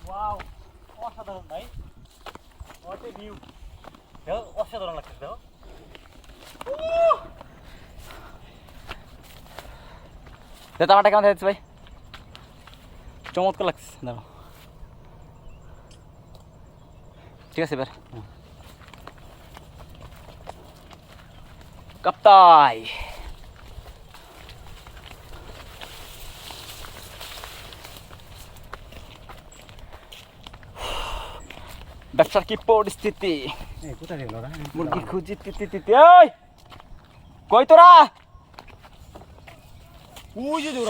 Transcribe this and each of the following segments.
wow অসাধারণ ভাই what a view দেখো অসাধারণ লাগছে দেখো টামাটা কেমন যাচ্ছে ভাই চমৎকার লাগছে দেখো ঠিক আছে এবার কাপ্তাই ব্যবসার কি পরিস্থিতি কোথায় গেল ওরা মুরগি খুঁজি ওই কই তোরা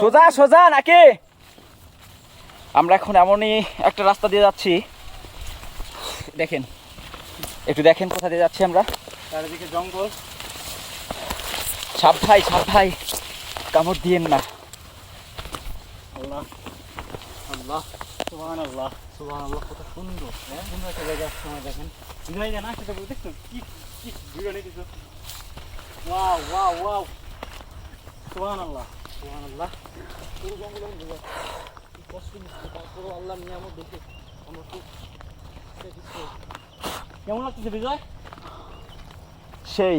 সোজা সোজা নাকি আমরা এখন এমনই একটা রাস্তা দিয়ে যাচ্ছি দেখেন একটু দেখেন কোথা দিয়ে যাচ্ছি আমরা চারিদিকে জঙ্গল সাপ ভাই কামড় দিয়েন না আল্লাহ আল্লাহ সুবহানাল্লাহ সুবহানাল্লাহ কত সুন্দর সুন্দর একটা জায়গা সময় দেখেন বিজয় জানা সেটা দেখছো কি কি ভিডিও নিতেছো ওয়াও ওয়াও ওয়াও সুবহানাল্লাহ সুবহানাল্লাহ পুরো জঙ্গলের মধ্যে কি কষ্ট নিচ্ছে তারপরও আল্লাহ নিয়ামত দেখে আমরা খুব কেমন লাগতেছে বিজয় সেই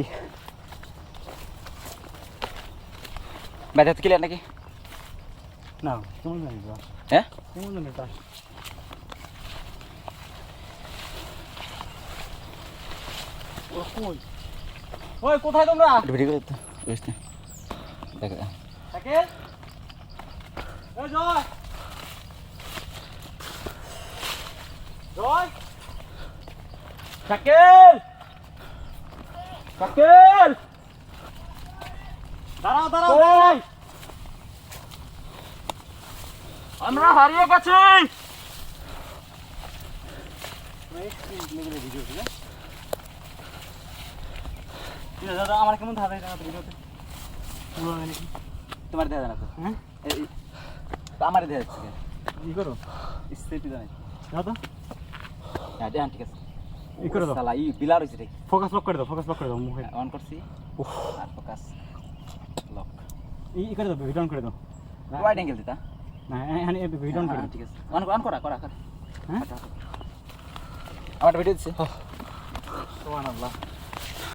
ব্যাধা ক্লিয়ার নাকি না কেমন জানি তো হ্যাঁ কেমন জানি তা ওই কোথায় তোমরা ভিডিও করে তো বুঝতে দেখ শাকিল এই জয় জয় শাকিল দাঁড়াও দাঁড়াও আমরা হারিয়ে গেছি দাদা আমার কেমন ধাঁধা ভিডিওতে তোমার দেখা না তো হ্যাঁ আমার দেখা যাচ্ছে ই করো স্থিতি জানাই দাদা হ্যাঁ দেখান ঠিক আছে ই করে দাও শালা ই বিলার হইছে রে ফোকাস লক করে দাও মুখে অন করছি আর ফোকাস লক ই করে দাও ভিডিও অন করে দাও ওয়াইড অ্যাঙ্গেল দিতা না এখানে ভিডিও অন করে দাও ঠিক আছে অন করা হ্যাঁ আমার ভিডিও দিছে সুবহানাল্লাহ